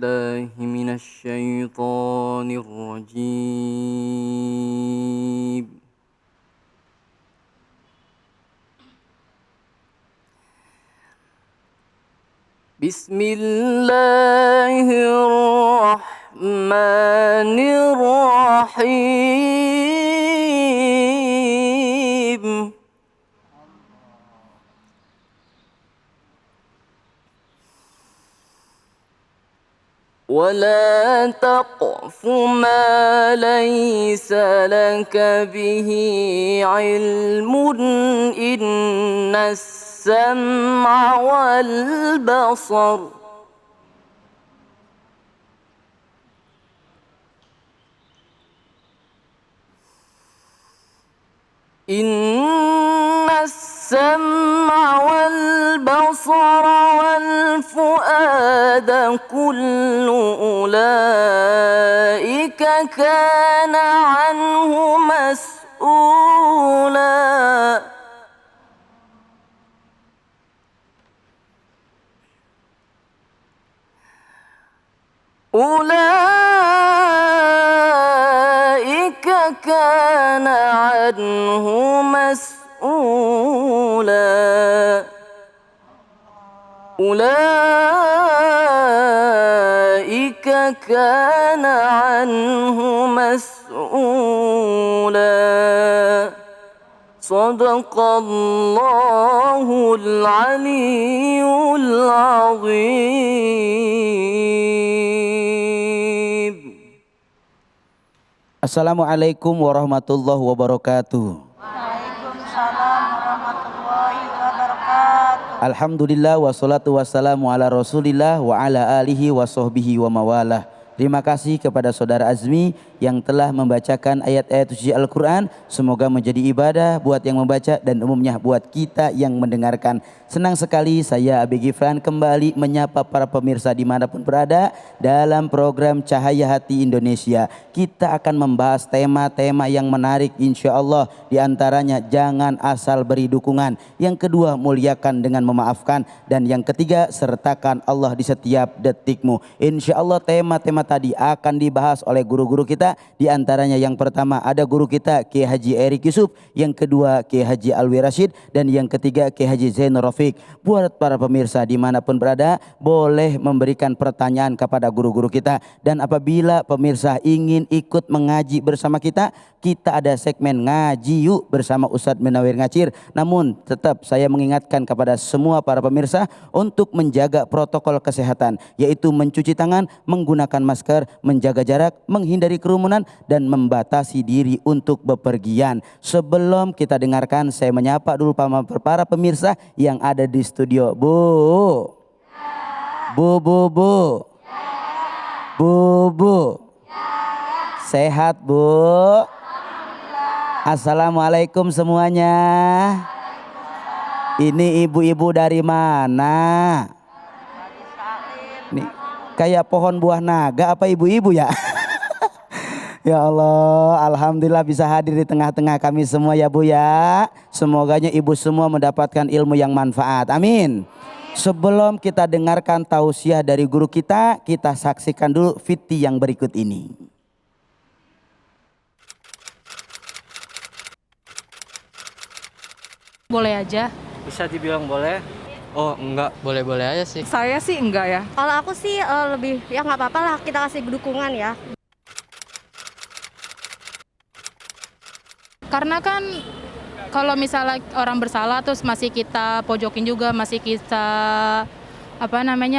بالله من الشيطان الرجيم. بسم الله الرحمن الرحيم. ولا تقف ما ليس لك به علم إن السمع والبصر والبصر والفؤاد كل أولئك كان عنه مسؤولا. أولئك كان عنه مسؤولا. أولئك كان عنه مسؤولا. صدق الله العلي العظيم. Assalamualaikum warahmatullahi wabarakatuh. Waalaikumsalam warahmatullahi wabarakatuh. Alhamdulillah wassalatu wassalamu ala rasulillah wa ala alihi wa sahbihi wa mawalah. Terima kasih kepada saudara Azmi yang telah membacakan ayat-ayat suci Al-Quran. Semoga menjadi ibadah buat yang membaca dan umumnya buat kita yang mendengarkan. Senang sekali saya Abi Gifran kembali menyapa para pemirsa dimanapun berada dalam program Cahaya Hati Indonesia. Kita akan membahas tema-tema yang menarik insya Allah. Di antaranya jangan asal beri dukungan. Yang kedua muliakan dengan memaafkan. Dan yang ketiga sertakan Allah di setiap detikmu. Insya Allah tema-tema tadi akan dibahas oleh guru-guru kita. Di antaranya yang pertama ada guru kita Kiai Haji Erik Yusuf, yang kedua Kiai Haji Alwi Rashid, dan yang ketiga Kiai Haji Zainur Rafiq. Buat para pemirsa dimanapun berada boleh memberikan pertanyaan kepada guru-guru kita. Dan apabila pemirsa ingin ikut mengaji bersama kita, kita ada segmen ngaji yuk bersama Ustadz Munawir Ngacir. Namun tetap saya mengingatkan kepada semua para pemirsa untuk menjaga protokol kesehatan, yaitu mencuci tangan, menggunakan masker, menjaga jarak, menghindari kerumunan, dan membatasi diri untuk bepergian. Sebelum kita dengarkan, saya menyapa dulu para pemirsa yang ada di studio. Bu, sehat Bu? Assalamualaikum semuanya. Ini ibu-ibu dari mana? Nih, kayak pohon buah naga apa ibu-ibu ya? Ya Allah, alhamdulillah bisa hadir di tengah-tengah kami semua ya Bu ya. Semoganya ibu semua mendapatkan ilmu yang manfaat. Amin. Sebelum kita dengarkan tausiah dari guru kita saksikan dulu fiti yang berikut ini. Boleh aja. Bisa dibilang boleh. Oh enggak. Boleh-boleh aja sih. Saya sih enggak ya. Kalau aku sih lebih ya nggak apa-apa lah, kita kasih dukungan ya. Karena kan kalau misalnya orang bersalah terus masih kita pojokin juga, masih kita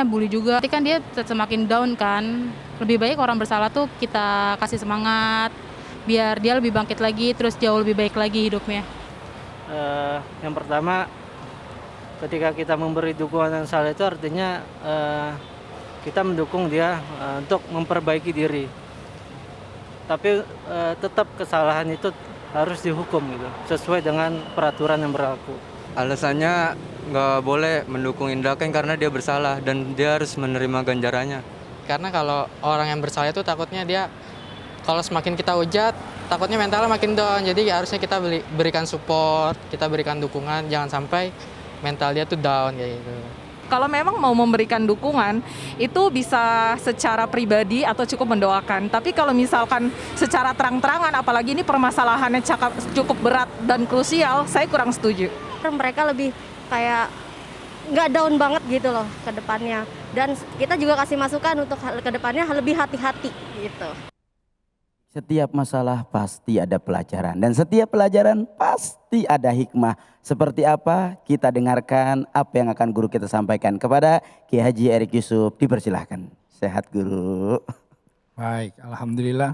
bully juga. Nanti kan dia semakin down kan. Lebih baik orang bersalah tuh kita kasih semangat biar dia lebih bangkit lagi, terus jauh lebih baik lagi hidupnya. Yang pertama, ketika kita memberi dukungan yang salah itu artinya kita mendukung dia untuk memperbaiki diri. Tapi tetap kesalahan itu harus dihukum gitu, sesuai dengan peraturan yang berlaku. Alasannya nggak boleh mendukung Indaken karena dia bersalah dan dia harus menerima ganjarannya. Karena kalau orang yang bersalah itu takutnya dia, kalau semakin kita hujat, takutnya mentalnya makin down. Jadi harusnya kita berikan support, kita berikan dukungan, jangan sampai mental dia tuh down kayak gitu. Kalau memang mau memberikan dukungan, itu bisa secara pribadi atau cukup mendoakan. Tapi kalau misalkan secara terang-terangan, apalagi ini permasalahannya cukup berat dan krusial, saya kurang setuju. Mereka lebih kayak nggak down banget gitu loh ke depannya. Dan kita juga kasih masukan untuk ke depannya lebih hati-hati gitu. Setiap masalah pasti ada pelajaran dan setiap pelajaran pasti ada hikmah. Seperti apa? Kita dengarkan apa yang akan guru kita sampaikan kepada Kiai Haji Erik Yusuf. Dipersilahkan. Sehat guru. Baik, alhamdulillah.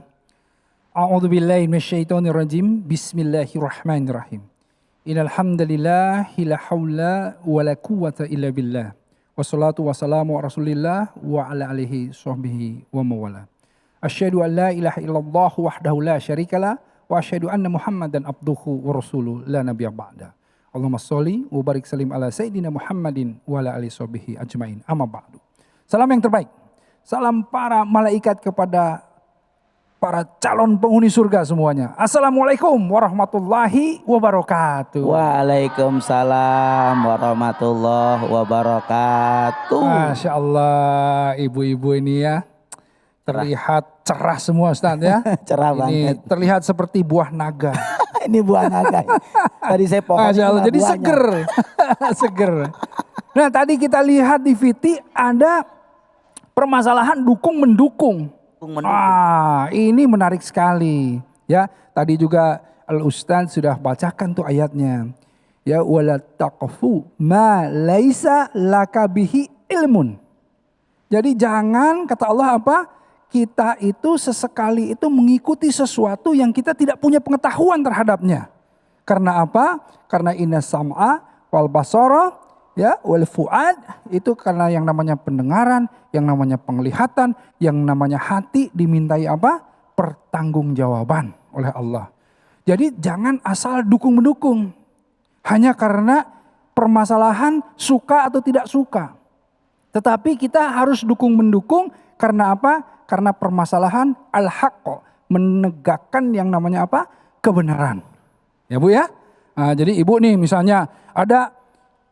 A'udzubillahi minasyaitonirrajim. Bismillahirrahmanirrahim. Innal hamdalillah la haula wala quwwata illa billah. Wassalatu wassalamu ala Rasulillah wa ala alihi sahbihi wa mawala. Asyhadu an la ilaha illallah wahdahu la syarikalah wa asyhadu anna Muhammadan abduhu wa rasuluh la nabiyya ba'da. Allahumma sholli wa barik salim ala sayyidina Muhammadin wa ala alihi sahbihi ajmain. Amma ba'du. Salam yang terbaik. Salam para malaikat kepada para calon penghuni surga semuanya. Assalamualaikum warahmatullahi wabarakatuh. Waalaikumsalam warahmatullahi wabarakatuh. Masya Allah, ibu-ibu ini ya terlihat cerah semua Ustaz ya. Cerah ini banget. terlihat seperti buah naga. Ini buah naga. Tadi saya pohon. Masya Allah, jadi seger. Seger. Nah tadi kita lihat di VT ada permasalahan dukung-mendukung. Ini menarik sekali. Ya, tadi juga Al-Ustaz sudah bacakan tuh ayatnya. Ya, wala taqfu ma laisa laka bihi ilmun. Jadi jangan, kata Allah apa? Kita itu sesekali itu mengikuti sesuatu yang kita tidak punya pengetahuan terhadapnya. Karena apa? Karena inna sam'a wal basara ya wal fuad, itu karena yang namanya pendengaran, yang namanya penglihatan, yang namanya hati dimintai apa? Pertanggungjawaban oleh Allah. Jadi jangan asal dukung-mendukung hanya karena permasalahan suka atau tidak suka. Tetapi kita harus dukung-mendukung karena apa? Karena permasalahan al-haqq, menegakkan yang namanya apa? Kebenaran. Ya Bu ya. Nah, jadi Ibu nih misalnya ada,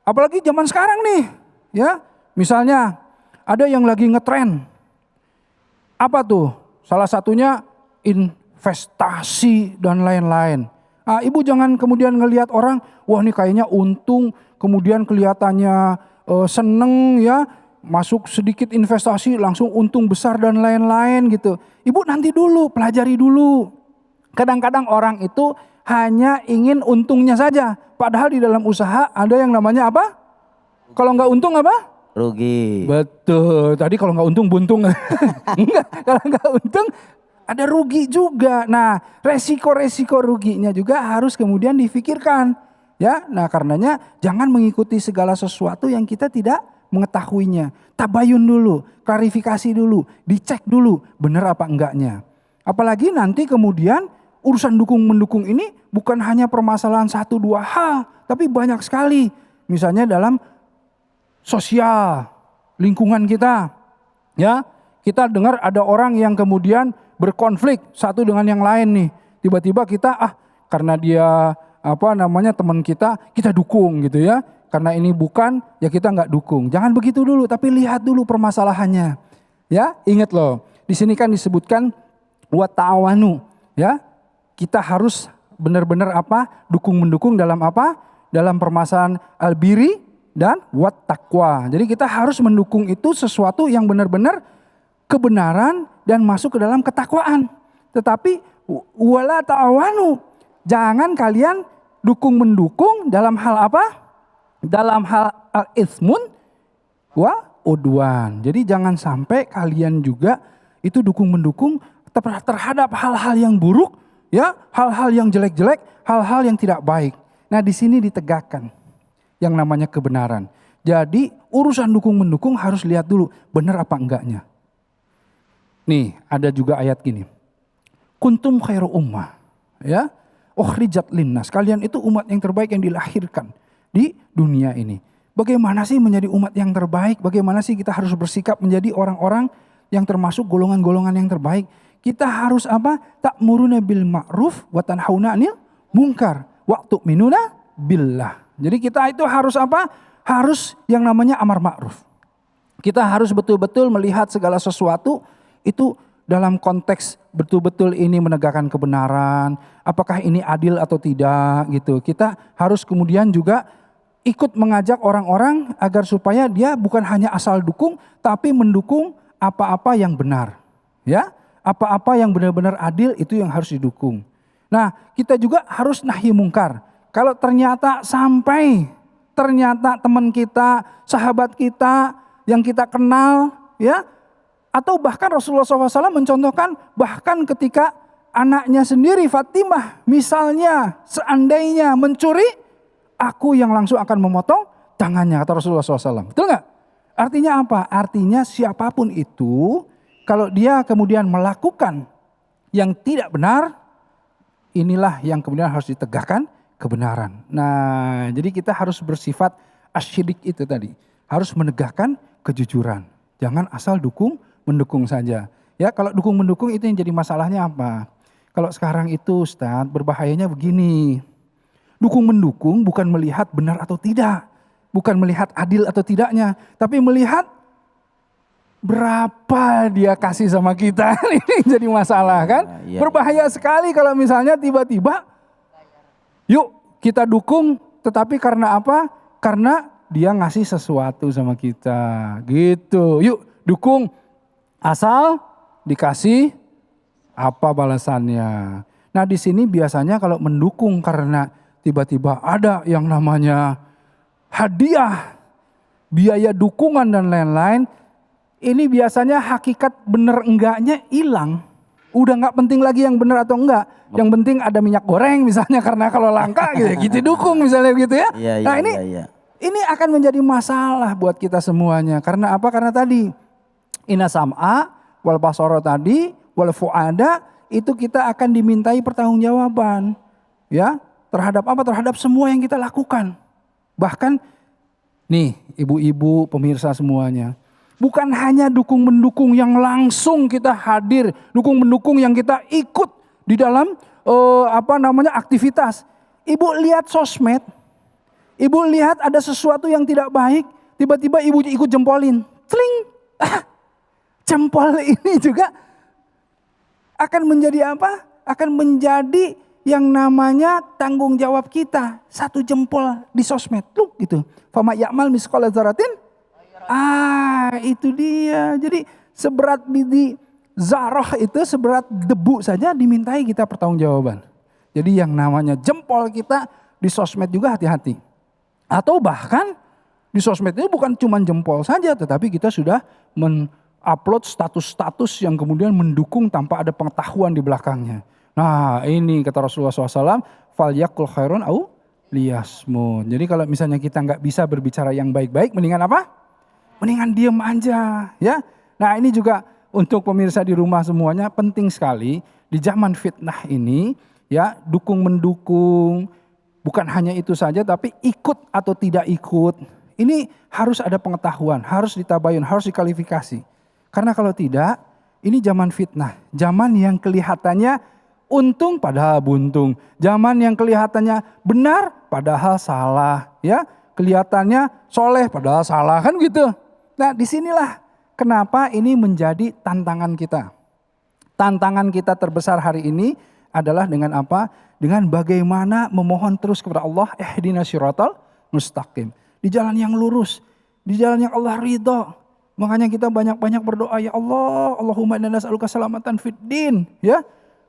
apalagi zaman sekarang nih, ya, misalnya ada yang lagi ngetren. Apa tuh? Salah satunya investasi dan lain-lain. Nah, Ibu jangan kemudian ngelihat orang, wah ini kayaknya untung, kemudian kelihatannya seneng ya, masuk sedikit investasi langsung untung besar dan lain-lain gitu. Ibu nanti dulu, pelajari dulu. Kadang-kadang orang itu hanya ingin untungnya saja. Padahal di dalam usaha ada yang namanya apa? Kalau nggak untung apa? Rugi. Betul. Tadi kalau nggak untung buntung. Enggak, kalau nggak untung ada rugi juga. Nah, resiko-resiko ruginya juga harus kemudian difikirkan. Ya, nah karenanya jangan mengikuti segala sesuatu yang kita tidak mengetahuinya. Tabayun dulu, klarifikasi dulu, dicek dulu benar apa enggaknya. Apalagi nanti kemudian urusan dukung-mendukung ini bukan hanya permasalahan 1-2 hal, tapi banyak sekali. Misalnya dalam sosial, lingkungan kita. Ya, kita dengar ada orang yang kemudian berkonflik satu dengan yang lain nih. Tiba-tiba kita karena dia teman kita dukung gitu ya. Karena ini bukan, ya kita nggak dukung. Jangan begitu dulu, tapi lihat dulu permasalahannya. Ya, ingat loh. Di sini kan disebutkan wa ta'awanu, ya. Kita harus benar-benar dukung-mendukung dalam apa? Dalam permasalahan al-birri dan wat taqwa. Jadi kita harus mendukung itu sesuatu yang benar-benar kebenaran dan masuk ke dalam ketakwaan. Tetapi wala ta'awanu, jangan kalian dukung-mendukung dalam hal apa? Dalam hal al-itsmun wa udwan. Jadi jangan sampai kalian juga itu dukung-mendukung terhadap hal-hal yang buruk, ya, hal-hal yang jelek-jelek, hal-hal yang tidak baik. Nah, di sini ditegakkan yang namanya kebenaran. Jadi urusan dukung-mendukung harus lihat dulu benar apa enggaknya. Nih, ada juga ayat gini. Kuntum khairu ummah, ya. Ukhrijat linnas. Kalian itu umat yang terbaik yang dilahirkan di dunia ini. Bagaimana sih menjadi umat yang terbaik? Bagaimana sih kita harus bersikap menjadi orang-orang yang termasuk golongan-golongan yang terbaik? Kita harus apa? Ta'muruna bil ma'ruf wa tanhauna 'anil munkar wa tu'minuna billah. Jadi kita itu harus apa? harus yang namanya amar ma'ruf. Kita harus betul-betul melihat segala sesuatu itu dalam konteks betul-betul ini menegakkan kebenaran, apakah ini adil atau tidak gitu. Kita harus kemudian juga ikut mengajak orang-orang agar supaya dia bukan hanya asal dukung, tapi mendukung apa-apa yang benar. Ya, apa-apa yang benar-benar adil itu yang harus didukung. Nah, kita juga harus nahi mungkar. Kalau ternyata teman kita, sahabat kita yang kita kenal, ya, atau bahkan Rasulullah SAW mencontohkan bahkan ketika anaknya sendiri Fatimah misalnya seandainya mencuri, aku yang langsung akan memotong tangannya, kata Rasulullah SAW. Betul nggak? Artinya apa? Artinya siapapun itu kalau dia kemudian melakukan yang tidak benar, inilah yang kemudian harus ditegakkan kebenaran. Nah, jadi kita harus bersifat asyidik itu tadi. Harus menegakkan kejujuran. Jangan asal mendukung saja. Ya, kalau dukung-mendukung itu yang jadi masalahnya apa? Kalau sekarang itu Ustadz, berbahayanya begini. Dukung-mendukung bukan melihat benar atau tidak. Bukan melihat adil atau tidaknya. Tapi melihat berapa dia kasih sama kita. Ini jadi masalah kan. Berbahaya sekali kalau misalnya tiba-tiba yuk kita dukung, tetapi karena apa? Karena dia ngasih sesuatu sama kita. Gitu. Yuk dukung. Asal dikasih apa balasannya. Nah di sini biasanya kalau mendukung karena tiba-tiba ada yang namanya hadiah, biaya dukungan dan lain-lain, ini biasanya hakikat bener enggaknya hilang. Udah nggak penting lagi yang bener atau enggak. Yang penting ada minyak goreng misalnya karena kalau langka gitu dukung misalnya gitu ya. Nah ini akan menjadi masalah buat kita semuanya. Karena apa? Karena tadi Inna sam'a wal basara tadi wal fu'ada itu kita akan dimintai pertanggungjawaban ya terhadap apa? Terhadap semua yang kita lakukan. Bahkan nih ibu-ibu pemirsa semuanya, bukan hanya dukung-mendukung yang langsung kita hadir, dukung-mendukung yang kita ikut di dalam aktivitas. Ibu lihat sosmed, ibu lihat ada sesuatu yang tidak baik, tiba-tiba ibu ikut jempolin. Tling. Jempol ini juga akan menjadi apa? Akan menjadi yang namanya tanggung jawab kita. Satu jempol di sosmed. Loh gitu. Fama ya'mal misqala dzarratin. Itu dia. Jadi seberat biji zarah itu, seberat debu saja dimintai kita pertanggungjawaban. Jadi yang namanya jempol kita di sosmed juga hati-hati. Atau bahkan di sosmed ini bukan cuma jempol saja, tetapi kita sudah upload status-status yang kemudian mendukung tanpa ada pengetahuan di belakangnya. Nah ini kata Rasulullah SAW, falyakul khairun au liyasmut. Jadi kalau misalnya kita nggak bisa berbicara yang baik-baik, mendingan apa? Mendingan diem aja ya. Nah ini juga untuk pemirsa di rumah semuanya penting sekali di zaman fitnah ini ya, dukung-mendukung. Bukan hanya itu saja tapi ikut atau tidak ikut. Ini harus ada pengetahuan, harus ditabayun, harus dikualifikasi. Karena kalau tidak, ini zaman fitnah. Zaman yang kelihatannya untung padahal buntung. Zaman yang kelihatannya benar padahal salah. Ya, kelihatannya soleh padahal salah kan gitu. Nah disinilah kenapa ini menjadi tantangan kita. Tantangan kita terbesar hari ini adalah dengan apa? Dengan bagaimana memohon terus kepada Allah, ihdinas siratal mustaqim. Di jalan yang lurus, di jalan yang Allah ridho. Makanya kita banyak-banyak berdoa, ya Allah, Allahumma inna nas'aluka salamatan fid din, ya.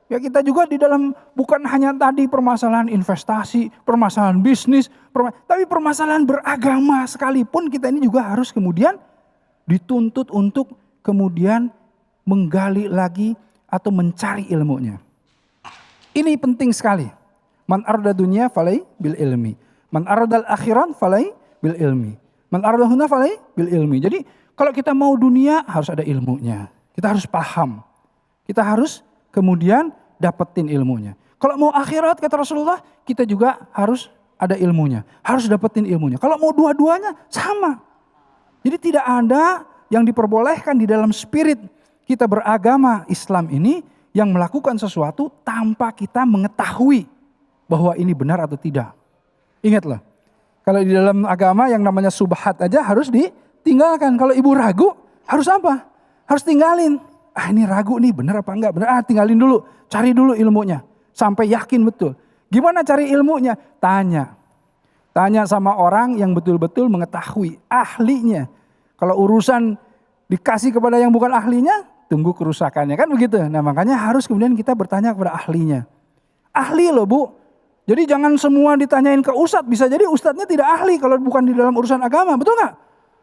Ya kita juga di dalam bukan hanya tadi permasalahan investasi, permasalahan bisnis, tapi permasalahan beragama sekalipun kita ini juga harus kemudian dituntut untuk kemudian menggali lagi atau mencari ilmunya. Ini penting sekali. Man arada dunya falai bil ilmi. Man aradal akhirat falai bil ilmi. Man arada huna falai bil ilmi. Jadi kalau kita mau dunia harus ada ilmunya. Kita harus paham. Kita harus kemudian dapetin ilmunya. Kalau mau akhirat kata Rasulullah, kita juga harus ada ilmunya. Harus dapetin ilmunya. Kalau mau dua-duanya sama. Jadi tidak ada yang diperbolehkan di dalam spirit kita beragama Islam ini yang melakukan sesuatu tanpa kita mengetahui bahwa ini benar atau tidak. Ingatlah, Kalau di dalam agama yang namanya subhat aja harus ditinggalkan. Kalau ibu ragu harus apa? Harus tinggalin. Ah ini ragu nih bener apa enggak? Bener, tinggalin dulu. Cari dulu ilmunya. Sampai yakin betul. Gimana cari ilmunya? Tanya. Tanya sama orang yang betul-betul mengetahui. Ahlinya. Kalau urusan dikasih kepada yang bukan ahlinya, tunggu kerusakannya. Kan begitu. Nah makanya harus kemudian kita bertanya kepada ahlinya. Ahli loh Bu. Jadi jangan semua ditanyain ke ustadz. Bisa jadi ustadznya tidak ahli kalau bukan di dalam urusan agama. Betul nggak?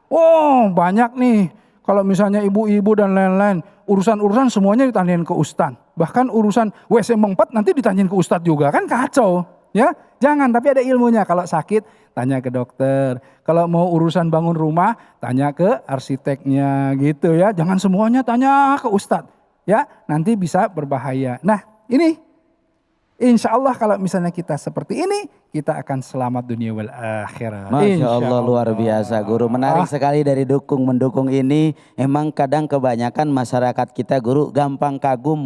Oh banyak nih. Kalau misalnya ibu-ibu dan lain-lain. Urusan-urusan semuanya ditanyain ke ustadz. Bahkan urusan WC mengempet nanti ditanyain ke ustadz juga. Kan kacau. Ya, jangan. Tapi ada ilmunya. Kalau sakit tanya ke dokter. Kalau mau urusan bangun rumah tanya ke arsiteknya gitu ya. Jangan semuanya tanya ke ustadz. Ya, nanti bisa berbahaya. Nah ini. Insya Allah kalau misalnya kita seperti ini, kita akan selamat dunia wal akhirat. Masya Allah luar biasa guru. Menarik sekali dari mendukung ini. Emang kadang kebanyakan masyarakat kita guru gampang kagum,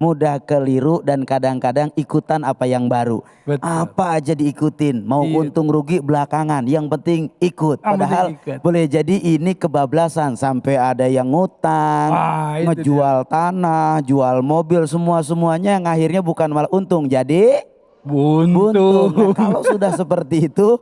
mudah keliru dan kadang-kadang ikutan apa yang baru. Betul. Apa aja diikutin, mau Iya. untung rugi belakangan, yang penting ikut. Padahal boleh jadi ini kebablasan sampai ada yang ngutang, itu ngejual tanah, jual mobil, semuanya yang akhirnya bukan malah untung, jadi buntung. Nah, kalau sudah seperti itu,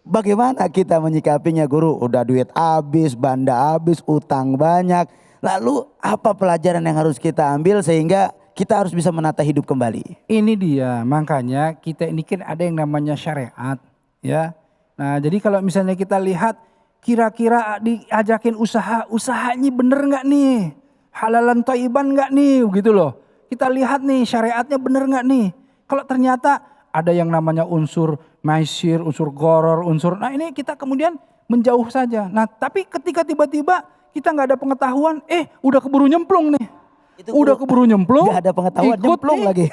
bagaimana kita menyikapinya guru? Udah duit habis, banda habis, utang banyak. Lalu apa pelajaran yang harus kita ambil sehingga kita harus bisa menata hidup kembali? Ini dia, makanya kita ini kan ada yang namanya syariat, ya. Nah, jadi kalau misalnya kita lihat kira-kira diajakin usahanya bener nggak nih? Halalan thayyiban nggak nih? Gitu loh. Kita lihat nih syariatnya bener nggak nih? Kalau ternyata ada yang namanya unsur maisir, unsur goror, nah ini kita kemudian menjauh saja. Nah, tapi ketika tiba-tiba kita nggak ada pengetahuan, udah keburu nyemplung nih. Udah keburu nyemplung, Gak ada pengetahuan, nyemplung lagi.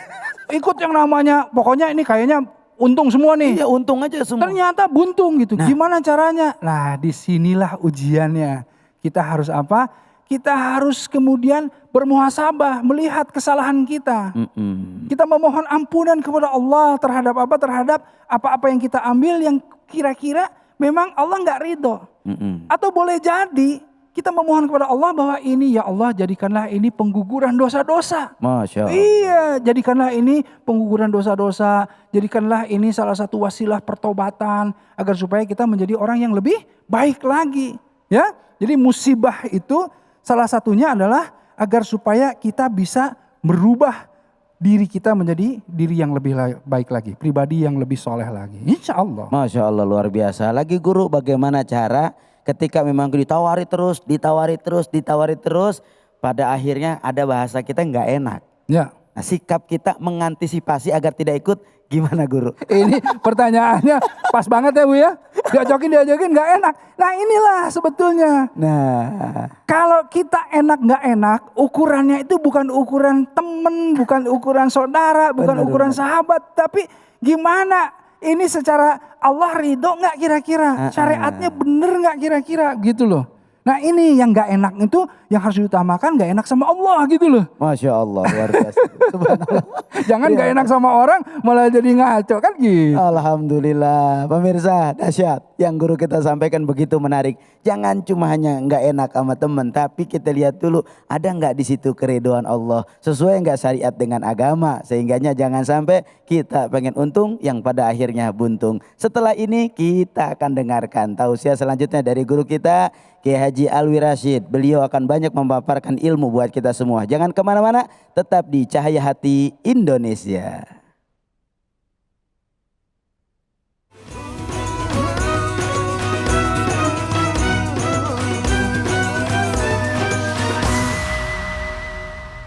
Ikut yang namanya, pokoknya ini kayaknya untung semua nih. Iya untung aja semua. Ternyata buntung gitu. Gimana caranya? Nah disinilah ujiannya. Kita harus apa? Kita harus kemudian bermuhasabah, melihat kesalahan kita. Kita memohon ampunan kepada Allah terhadap apa? Terhadap apa-apa yang kita ambil yang kira-kira memang Allah nggak ridho. Atau boleh jadi kita memohon kepada Allah bahwa ini ya Allah jadikanlah ini pengguguran dosa-dosa. Masya Allah. Iya, jadikanlah ini pengguguran dosa-dosa. Jadikanlah ini salah satu wasilah pertobatan agar supaya kita menjadi orang yang lebih baik lagi. Ya, jadi musibah itu salah satunya adalah agar supaya kita bisa merubah diri kita menjadi diri yang lebih baik lagi, pribadi yang lebih soleh lagi. Insya Allah. Masya Allah luar biasa. Lagi guru, bagaimana cara ketika memang ditawari terus, pada akhirnya ada bahasa kita nggak enak. Ya. Nah, sikap kita mengantisipasi agar tidak ikut gimana guru? Ini pertanyaannya pas banget ya Bu ya. Diajakin nggak enak. Nah inilah sebetulnya. Nah, Kalau kita enak nggak enak, ukurannya itu bukan ukuran temen, bukan ukuran saudara, bukan ukuran sahabat, tapi gimana? Ini secara Allah ridho nggak kira-kira? Syariatnya bener nggak kira-kira? Gitu loh. Nah ini yang nggak enak itu yang harus diutamakan nggak enak sama Allah gitu loh. Masya Allah luar biasa. Subhanallah. Jangan nggak enak sama orang malah jadi ngaco kan gitu. Alhamdulillah, pemirsa dahsyat. Yang guru kita sampaikan begitu menarik. Jangan cuma hanya nggak enak sama teman, tapi kita lihat dulu ada nggak di situ keridhaan Allah, sesuai nggak syariat dengan agama, sehingganya jangan sampai kita pengen untung yang pada akhirnya buntung. Setelah ini kita akan dengarkan tausiah selanjutnya dari guru kita Kiai Haji Alwi Rashid. Beliau akan banyak memaparkan ilmu buat kita semua. Jangan kemana-mana, tetap di Cahaya Hati Indonesia.